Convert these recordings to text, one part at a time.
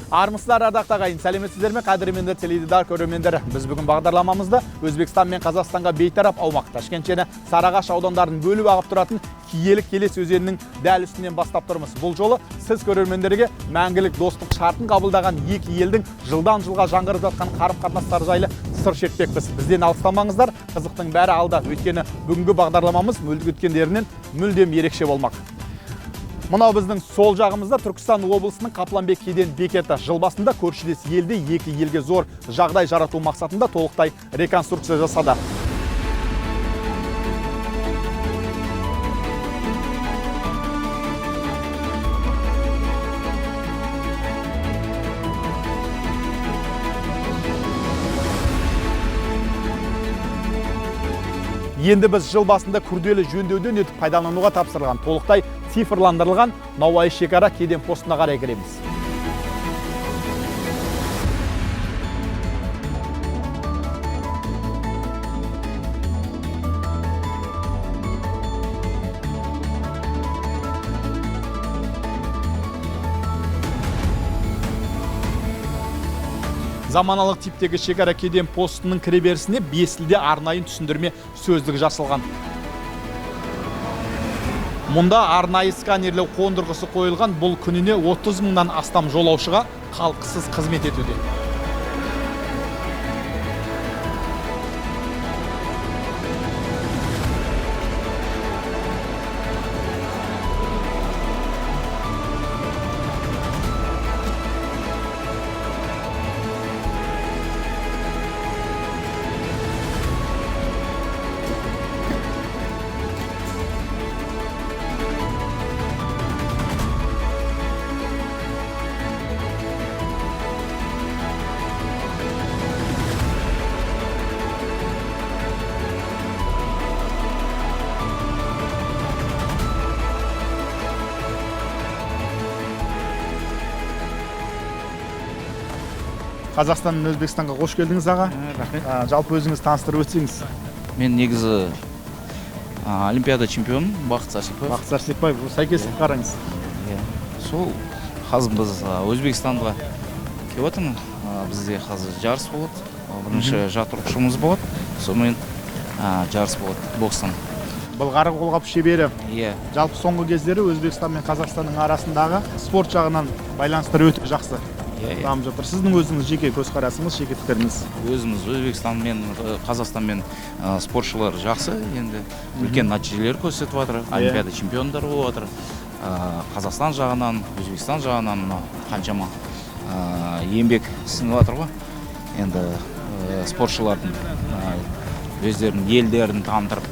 Армысыздар, ардақты ағайын, сәлеметсіздер ме, қадірменді теледидар көрермендер. Біз бүгін бағдарламамызда Өзбекстан мен Қазақстанға бейтарап аумақ Ташкент және Сарыағаш аудандарын бөліп ағып тұратын Киелі Келес өзенінің дәл үстінен бастап тұрмыз. Бұл жолы сіз көрермендерге мәңгілік достық шартын қабылдаған екі елдің жылдан жылға жаңғырып жатқан қарым-қатынастары жайлы сыр шертпекпіз. Бізден алыстамаңыздар, қызықтың бәрі алда. Өйткені бүгінгі бағдарламамыз мүлде өткендерінен мүлдем ерекше болмақ. Мынау біздің сол жағымызда Түркістан облысының Қапланбек кеден бекеті. Жыл басында көршілес елде екі елге зор жағдай жарату мақсатында толықтай реконструкция жасады. Енді біз жыл басында күрделі жөндеуден өтіп пайдалануға тапсырылған толықтай цифрландырылған Науаи шекара кеден постына қарай кіреміз. Заманалық типтегі шекара кеден постының кіреберісіне бесілде арнайы түсіндірме сөздік жасалған. Мұнда арнайы сканерлеу қондырғысы қойылған, бұл күніне 30 мыңнан астам жолаушыға қалтқысыз қызмет етуде. Қазақстан мен Өзбекстанға қош келдіңіз, аға. Рахмет. Жалпы өзіңіз таныстырып өтсеңіз. Мен негізі олимпиада чемпионы Бақыт Сәрсекбаев. Бақыт Сәрсекбаев, сәйкестік қараңыз. Сол қазір біз Өзбекстанға келіп отырмыз. Бізде қазір жарыс болады. Бірінші жаттығушымыз болады. Сонымен жарыс болады бокстан. Былғары қолғап шебері. Жалпы соңғы кездері Өзбекстан мен Қазақстанның арасындағы спорт жағынан байланыстар өте жақсы. Дамып жатыр. Сіздің өзіңіз жеке көзқарасыңыз, жеке пікіріңіз? Өзіміз Өзбекстан мен Қазақстан мен спортшылар жақсы, енді үлкен нәтижелер көрсетіп жатыр. Олимпиада чемпиондары болып жатыр. Қазақстан жағынан, Өзбекстан жағынан қаншама еңбек сіңіп жатыр ғой. Енді спортшылардың өздерінің елдерін танытып.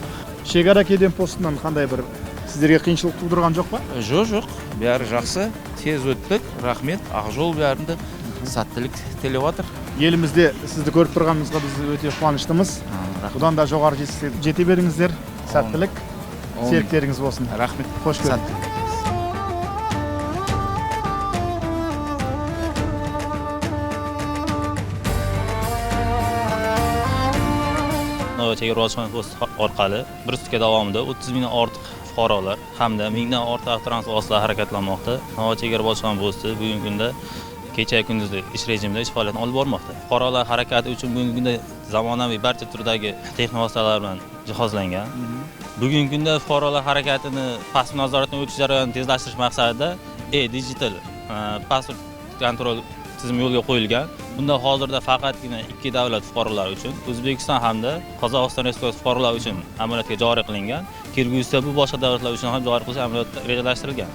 Шекара кеден постынан қандай бір сіздерге қиыншылық тудырған жоқ па? Жоқ, бәрі жақсы, тез өттік, рахмет, Ақжол бәрінде сәттілік тілеп жатыр. Елімізде сізді көріп тұрғанымызға біз өте қуаныштымыз. Бұдан да жоғары жете беріңіздер, сәттілік, серіктеріңіз болсын. Рахмет, қош келдіңіз. Chegara bojxona posti orqali bir sutka davomida 30 mingdan ortiq fuqarolar hamda 1000 dan ortiq transport vositalari harakatlanmoqda. Navoiy chegara bojxona posti bugungi kunda kecha kunduzli ish rejimida ish faoliyatini olib bormoqda. Fuqarolar harakati uchun bugungi kunda zamonaviy barcha turdagi texnik vositalar bilan jihozlangan. Bugungi kunda fuqarolar harakatini pasport nazoratidan o'tish jarayonini tezlashtirish maqsadida e-digital pasport kontrol tizimi yo'lga qo'yilgan. Bunda hozirda faqatgina ikki davlat fuqarolari uchun O'zbekiston hamda Qozog'iston Respublikasi fuqarolari uchun amaliyotga joriy qilingan. Kelgusida bu boshqa davlatlar uchun ham joriy qilish amaliyoti rejalashtirilgan.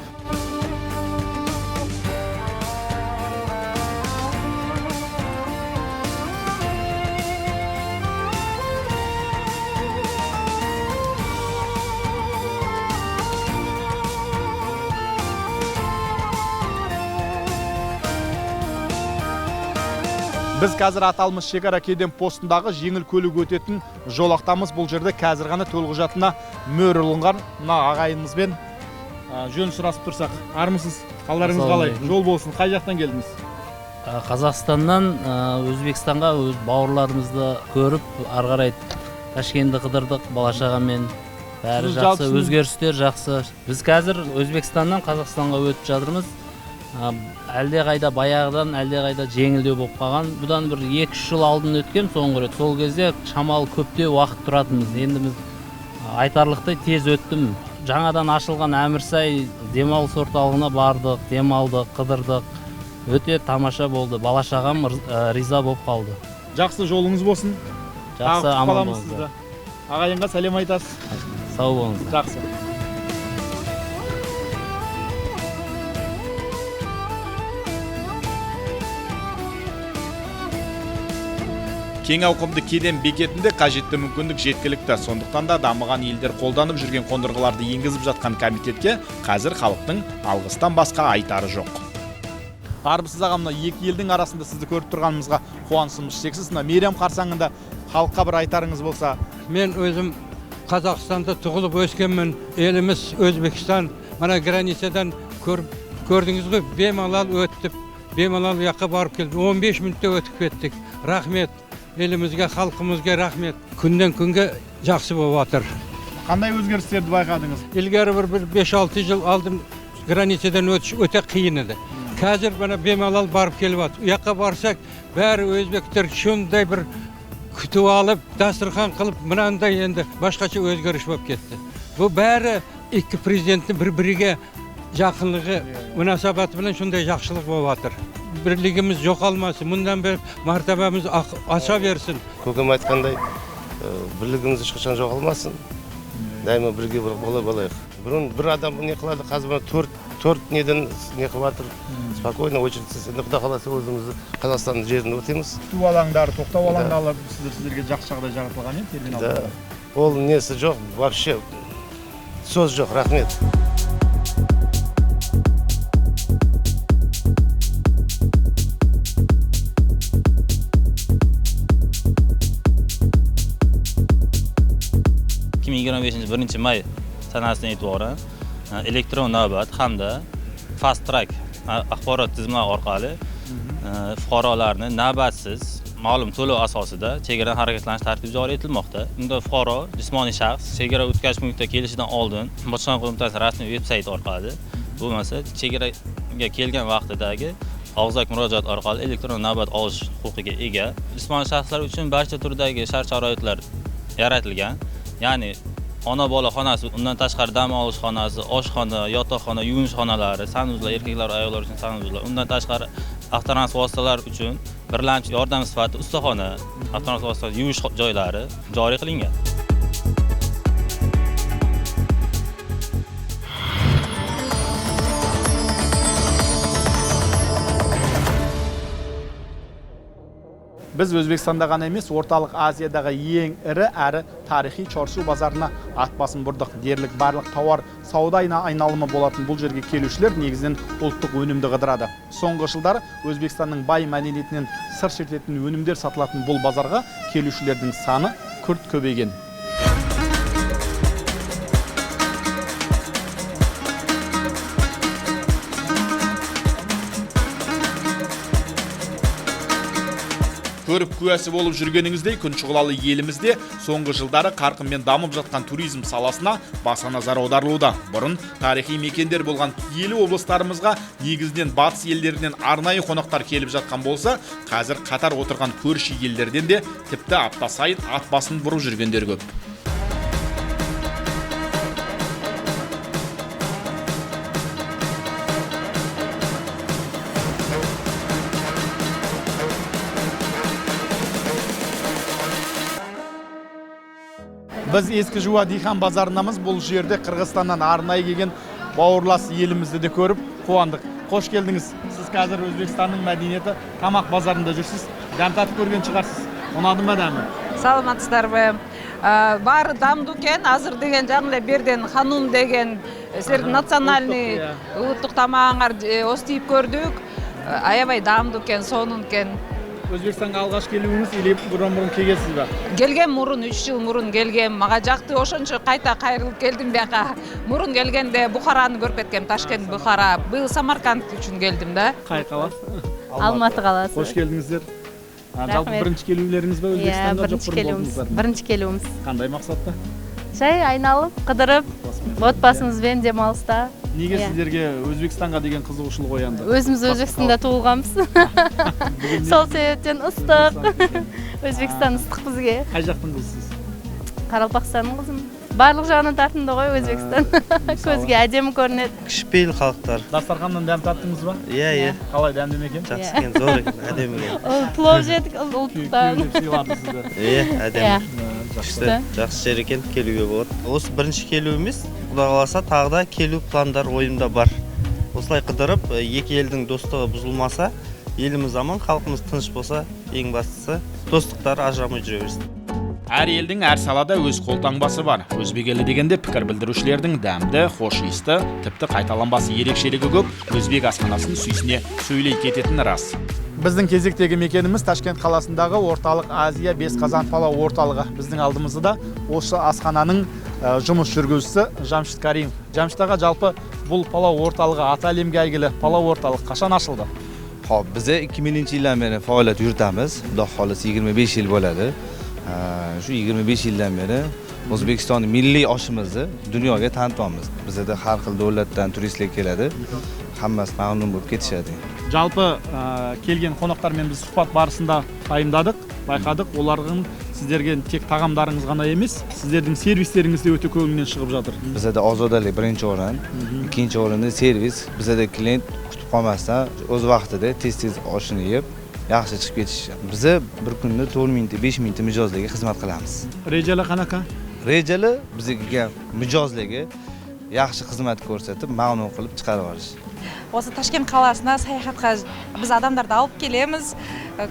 Біз қазір аталмыш шекара кеден постындағы жеңіл көлік өтетін жолақтамыз. Бұл жерде қазір ғана төлқұжатына мөр ілінген мына ағайынымызбен жөн сұрасып тұрсақ. Армысыз? Қалдарыңыз қалай? Жол болсын. Қай жақтан келдіңіз? Қазақстаннан Өзбекстанға өз бауырларымызды көріп, ары қарай Ташкентті қыдырдық бала-шағамен. Бәрі жақсы, өзгерістер жақсы. Біз қазір Өзбекстаннан Қазақстанға өтіп жатырмыз. Әлде қайда баяғыдан әлде қайда жеңілдеу болып қалған. Бұдан бір 2-3 жыл алдын өткен соңғы рет. Сол кезде шамалы көптеу уақыт тұратынбыз. Енді біз айтарлықтай тез өттім. Жаңадан ашылған Әмірсай демалыс орталығына бардық, демалдық, қыдырдық. Өте тамаша болды. Бала-шағам риза болып қалды. Жақсы жолыңыз болсын. Жақсы, аман болыңыздар. Ағайынға сәлем айтасыз. Сау болыңыздар. Жақсы. Кең ауқымды кеден бекетінде қажетті мүмкіндік жеткілікті. Сондықтан да дамыған елдер қолданып жүрген қондырғыларды енгізіп жатқан комитетке қазір халықтың алғыстан басқа айтары жоқ. Армысыз аға, мына екі елдің арасында сізді көріп тұрғанымызға қуанышымыз шексіз. Мына мейрам қарсаңында халыққа бір айтарыңыз болса. Мен өзім Қазақстанда туылып өскенмін. Еліміз Өзбекстан, мына границадан көрдіңіз ғой, бемалал өттіп, бемалал жаққа барып келдік. 15 минутта өтіп кеттік. Рахмет. Елімізге, халқымызға рахмет. Күннен күнге жақсы болып жатыр. Қандай өзгерістерді байқадыңыз? Ilgari bir 5-6 жыл алдын границадан өте қиын еді. Қазір бана бемалал барып келіп жатыр. Уаққа барсақ, бәрі өзбектер шундай бір күтіп алып, дастархан қылып, мынандай енді башқаша өзгеріс болып кетті. Бұл бәрі екі президенттің бір-біріге жақынлығы, мünasabаты bilan шундай жақсылық болып жатыр. Бірлігіміз жоғалмасын, мұндан бері мәртебеміз аша берсін. Көкем айтқандай, бірлігіміз ешқашан жоғалмасын. Дайыма бірге болайық. Бұрын бір адам не қылады, қазір төрт неден не қылып жатыр. Спокойно очередьсіз. Енді Құда қаласа өзімізді Қазақстанның жерін өтеміз. Су алаңдары, тоқтау алаңдары сіздерге жақсы жағдай жаратылған терминалда. Ол несі жоқ, вообще сөз жоқ. Рахмет. Birinchi may sanasidan e'tiboran elektron navbat hamda fast track axborot tizimlari orqali fuqarolarni navbatsiz ma'lum to'lov asosida chegaradan harakatlanish tartibi joriy etilmoqda. Unda fuqaro jismoniy shaxs chegara o'tkazish punktiga kelishidan oldin bojxona qo'mitasi rasmiy veb-sayti orqali bo'lmasa chegaraga kelgan vaqtidagi og'zaki murojaat orqali elektron navbat olish huquqiga ega. Jismoniy shaxslar uchun barcha turdagi shart-sharoitlar yaratilgan. Ya'ni ona bola xonasi, undan tashqari dam olish xonasi, oshxona, yotoqxona, yuvinish xonalari, sanuzlar, erkaklar va ayollar uchun sanuzlar, undan tashqari avtotransport vositalari uchun birlamchi yordam sifatida ustaxona, avtotransport vositalari yuvish joylari joriy qilingan. Біз Өзбекстанда ғана емес, орталық Азиядағы ең ірі әрі тарихи Чорсу базарына ат басын бұрдық. Дерлік барлық тауар сауда айналымы болатын бұл жерге келушілер негізінен ұлттық өнімді қыдырады. Соңғы жылдары Өзбекстанның бай мәдениетінен сыр шертетін өнімдер сатылатын бұл базарға келушілердің саны күрт көбейген. Көріп куәсі болып жүргеніңіздей, күншығылалы елімізде соңғы жылдары қарқынмен дамып жатқан туризм саласына баса назар аударылуда. Бұрын тарихи мекендер болған киелі облыстарымызға негізінен батыс елдерінен арнайы қонақтар келіп жатқан болса, қазір қатар отырған көрші елдерден де тіпті апта сайын ат басын бұрып жүргендер көп. Біз ескі жуа дихан базарынамыз. Бұл жерде Қырғызстаннан арнайы келген бауырлас елімізді де көріп қуандық. Қош келдіңіз. Сіз қазір Өзбекстанның мәдениеті тамақ базарында жүрсіз. Дәм татып көрген шығарсыз. Ұнады ма дәмі? Саламатсыздар бе? Бары дамды екен. Азыр деген жаңылы берден ханум деген сіздердің национальный ұлттық тамағыңар остиіп көрдік. Аябай дамды екен, сонын екен. Өзбекстанға алғаш келуіңіз или бұрын келгенсіз бе? Келген мурун 3 жыл мурун келгем. Мага жакты ошончо кайта кайрылып келдим бияка. Мурун келгенде Бухараны көрүп кеткем, Ташкент, Бухара. Быйыл Самарканд үчүн келдим да. Қай қаласы? Алматы қаласы. Қош келдіңіздер. Жалпы Рахмет. бірінші келулеріңіз бе Өзбекстанға, жоқ бұрын болдыңыздар? Бірінші келуіміз. Қандай мақсатта? Жай айналып, қыдырып, отбасымызбен демалыста. Неге сіздерге Өзбекстанға деген қызығушылық оянды? Өзіміз Өзбекстанда туылғанбыз. Сол себептен ыстық. Өзбекстан ыстық бізге. Қай жақтың қызысыз? Қаралпақстанның қызым. Барлық жағынан тартымды ғой Өзбекстан. Көзге әдемі көрінеді. Кішіпейіл халықтар. Дастарханнан дәм таттыңыз ба? Иә. Қалай дәмді ме екен? Жақсы екен, зор екен, әдемі екен. Плов жедік ұлттан. Күйеулеп сыйлады сізді. Әдемі. Жақсы жер екен, келуге болады. Осы бірінші келу емес, Құда қаласа тағы да келу пландар ойымда бар. Осылай қыдырып, екі елдің достығы бұзылмаса, еліміз аман, халқымыз тыныш болса, ең бастысы достықтар ажырамай жүре берсін. Әр елдің әр салада өз қолтаңбасы бар. Өзбек елі дегенде пікір білдірушілердің дәмді, хош иісті, тіпті қайталанбасы ерекшелігі көп өзбек асханасын сүйсіне сөйлей кететіні рас. Біздің кезектегі мекеніміз Ташкент қаласындағы орталық Азия 5 қазан палау орталығы. Біздің алдымызда осы асхананың жұмыс жүргізушісі Жамшид Каримов. Жамшид аға, жалпы бұл палау орталығы аты әлемге әйгілі палау орталық қашан ашылды? Xo'p, biz 2000-yildan beri faoliyat yuritamiz. Xudo xolisi 25 yil bo'ladi. Shu 25 yildan beri O'zbekistonning milliy oshimizni dunyoga tanitamiz. Bizda har xil davlatdan turistlar keladi. Hammasi mamnun bo'lib ketishadi. Жалпы келген қонақтармен біз сұхбат барысында пайымдадық, байқадық, олардың сіздерге тек тағамдарыңыз ғана емес, сіздердің сервистеріңіз де өте көңілінен шығып жатыр. Bizda ozodalik birinchi o'rin, ikkinchi o'rinda servis. Bizda klient kutib qolmasdan o'z vaqtida tez-tez oshini yeb, yaxshi chiqib ketish. Biz bir kunda 4 minut, 5 minut mijozlarga xizmat qilamiz. Rejalar qanaqa? Rejalar bizga mijozlarga yaxshi xizmat ko'rsatib, mamnun qilib chiqarib olish. Осы Ташкент қаласына саяхатқа біз адамдарды алып келеміз.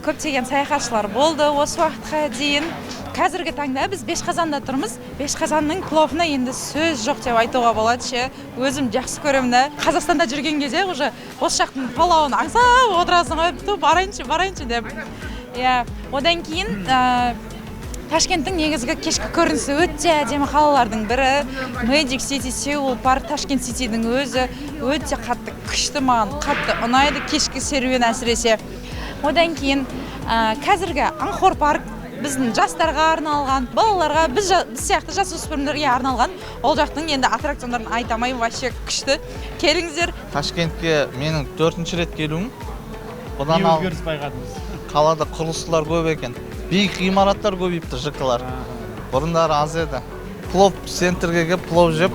Көптеген саяхатшылар болды осы уақытқа дейін. Қазіргі таңда біз Бешқазанда тұрмыз. Бешқазанның пловына енді сөз жоқ деп айтуға болады ше. Өзім жақсы көремін да. Қазақстанда жүрген кезде уже осы жақтың палауын аңсап отырасың ғой, барайыншы деп. Одан кейін Ташкенттің негізгі кешкі көрінісі өте әдемі қалалардың бірі. Magic City, Seoul Park, Ташкент Ситидің өзі өте қатты күшті, маған қатты ұнайды кешкі серуен әсіресе. Одан кейін қазіргі Анхор парк біздің жастарға арналған, балаларға, біз сияқты жасөспірімдерге арналған. Ол жақтың енді аттракциондарын айтамай, вообще күшті. Келіңіздер. Ташкентке менің 4-ші рет келуім. Не өзгеріс байқадыңыз? Қалада құрылыстар көп екен. Биік ғимараттар көбейіпті, ЖК-лар. Бұрындары аз еді. Плов центрге келіп, плов жеп,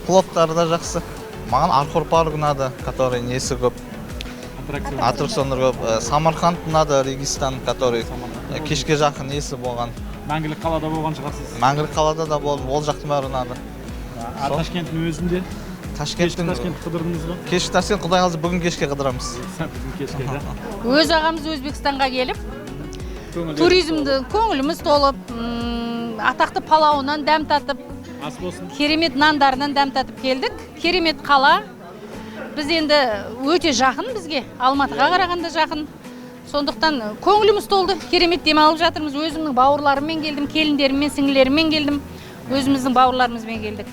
пловтары да жақсы. Маған Анхор парк ұнады, который несі көп. Аттракциондар көп. Самарқанд ұнады, Регистан, который кешке жақын несі болған. Мәңгілік қалада болған шығарсыз? Мәңгілік қалада да болдым, ол жақтың бәрі ұнады. Ташкенттің өзінде? Кешкі Ташкент қыдырдыңыз ба? Кешкі Ташкент, құдай қаласа бүгін кешке қыдырамыз. Өз ағамыз Өзбекстанға келіп, туризмді көңіліміз толып, атақты палауынан дәм татып, керемет нандарынан дәм татып келдік. Керемет қала. Біз енді өте жақын бізге, Алматыға қарағанда жақын. Сондықтан көңіліміз толды. Керемет демалып жатырмыз. Өзімнің бауырларыммен келдім, келіндеріммен, сіңлілеріммен келдім. Өзіміздің бауырларымызбен келдік.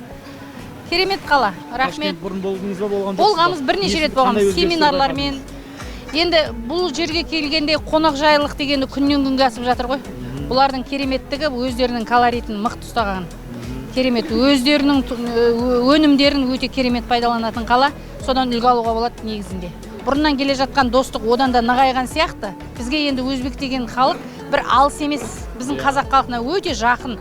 Керемет қала. Рахмет. Бұрын болдыңыз ба, болған жоқсыз ба? Болғамыз бірнеше рет болғамыз, семинарлармен. Енді бұл жерге келгенде қонақ жайлылық дегенді күннен күнге асып жатыр ғой. Бұлардың кереметтігі өздерінің колоритін мықты ұстаған. Керемет, өздерінің өнімдерін өте керемет пайдаланатын қала. Содан үлгі алуға болады негізінде. Бұрыннан келе жатқан достық одан да нығайған сияқты. Бізге енді өзбек деген халық бір алыс емес. Біздің қазақ халқына өте жақын.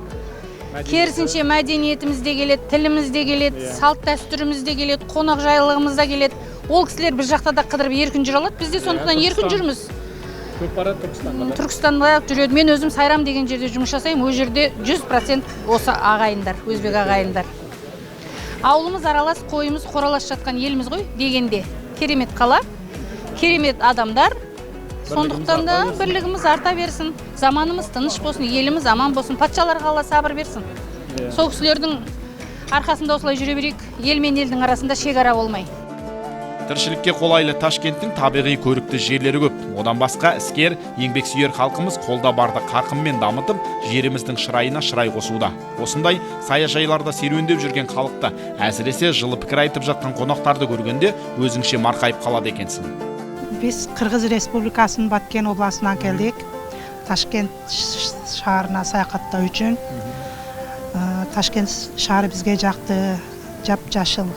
Керісінше мәдениетіміз де келеді, тіліміз де келеді, салт дәстүріміз де келеді, қонақ жайлылығымыз да келеді. Ол кісілер бір жақта да қыдырып еркін жүре алады. Біз де сондықтан еркін жүрміз. Көп барады Түркістанға. Түркістанда жүреді. Мен өзім Сайрам деген жерде жұмыс жасаймын. Ол жерде 100% осы ағайындар, өзбек ағайындар. Ауылымыз аралас, қойымыз қоралас жатқан еліміз ғой дегенде. Керемет қала, керемет адамдар. Сондықтан да бірлігіміз арта берсін. Заманымыз тыныш болсын, еліміз аман болсын. Патшаларға Алла сабыр берсін. Сол кісілердің арқасында осылай жүре берейік. Ел мен елдің арасында шекара болмай. Тіршілікке қолайлы Ташкенттің табиғи көрікті жерлері көп. Одан басқа іскер, еңбексүйер халқымыз қолда барды қарқынмен дамытып, жеріміздің шырайына шырай қосуда. Осындай саяжайларда серуендеп жүрген халықты, әсіресе жылы пікір айтып жатқан қонақтарды көргенде өзіңше марқайып қалады екенсің. Біз Қырғыз Республикасының Баткен обласынан келдік. Ташкент шаарына саяхаттау үшін. Ташкент шаары бізге жақты, жап-жашыл.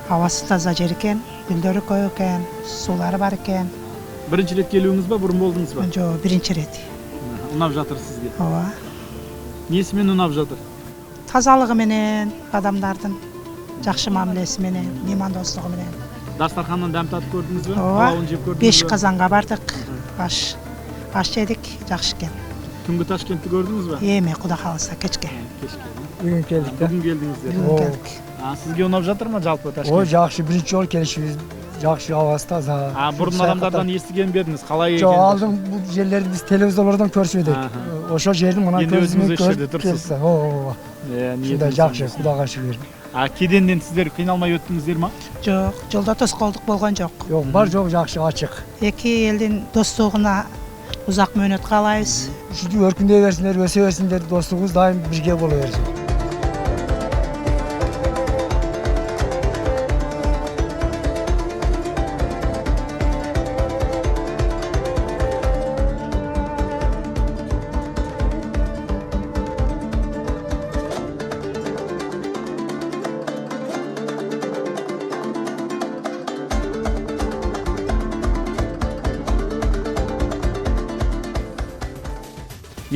Havası таза жер екен, гүлдері көп екен, сулары бар екен. Бірінші рет келуіңіз ба, бұрын болдыңыз ба? Жоқ, бірінші рет. Ұнап жатыр сізге? Ооба. Несімен ұнап жатыр? Тазалығы менен, адамдардың жақсы мамилесі менен, меймандостығы менен. Дастарханнан дәм татып көрдіңіз бе? Ооба. 5 қазанға бардық. Аш жедік, жақсы екен. Түнгі Ташкентті көрдіңіз бе? Еме, Құда қаласа, кешке. Бүгін келдік. Бүгін келдіңіздер. Бүгін келдік. Сізге ұнап жатыр ма жалпы Ташкент? О, жақсы, бірінші жол келішіміз, жақсы ауасы таза. Бұрын адамдардан естіген бердіңіз, қалай екен? Жоқ, алдың бұл жерлерді біз телевизорлардан көрсіп едік. Ошо жердің мұна көзімен көріп келсі. Шында жақсы, Құдаға шүкір. Кеденден сіздер қиналмай өттіңіздер ма? Жоқ, жолда тосқолдық болған жоқ. Жоқ, бар жоқ, жақсы, ашық. Екі елдің достығына ұзақ мөөнөт қалайбыз. Шүді өркіндей берсіндер, өсе берсіндер, достығымыз дайым бірге бола берсін.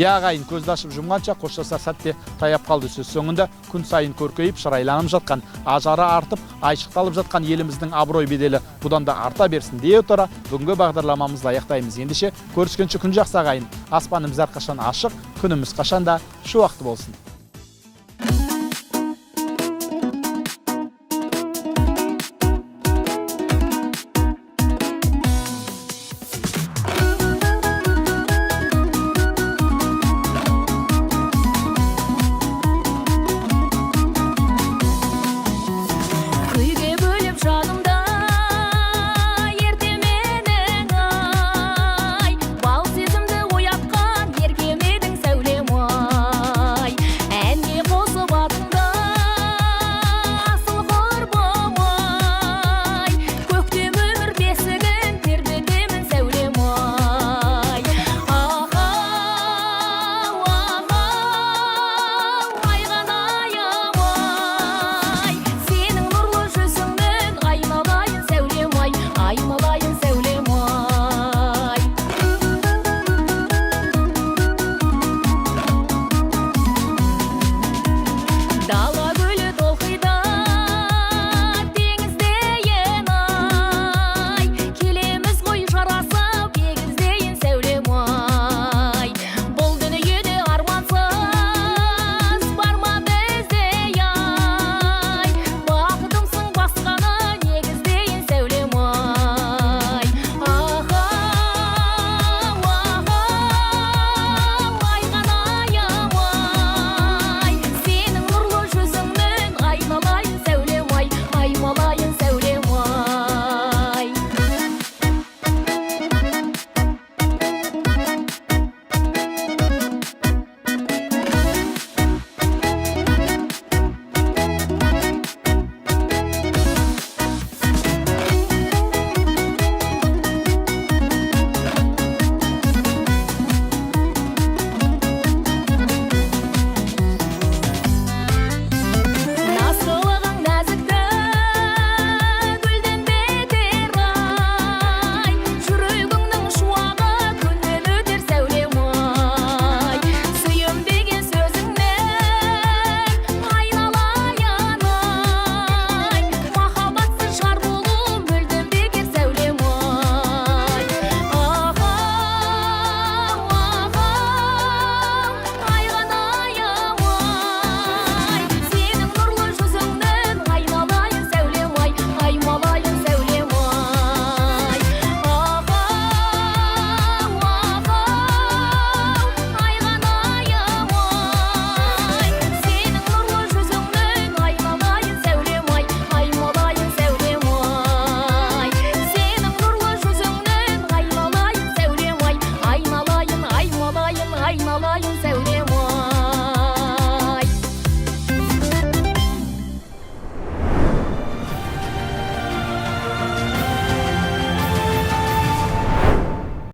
Ағайын көзді ашып жұмғанша қоштаса сәтте таяп қалды. Сөз соңында күн сайын көркейіп, шырайланып жатқан, ажары артып, айшықталып жатқан еліміздің абырой беделі бұдан да арта берсін дей отыра, бүгінгі бағдарламамызды аяқтаймыз. Ендеше көріскенше күн жақсы ағайын. Аспанымыз әрқашан ашық, күніміз қашанда шуақты болсын.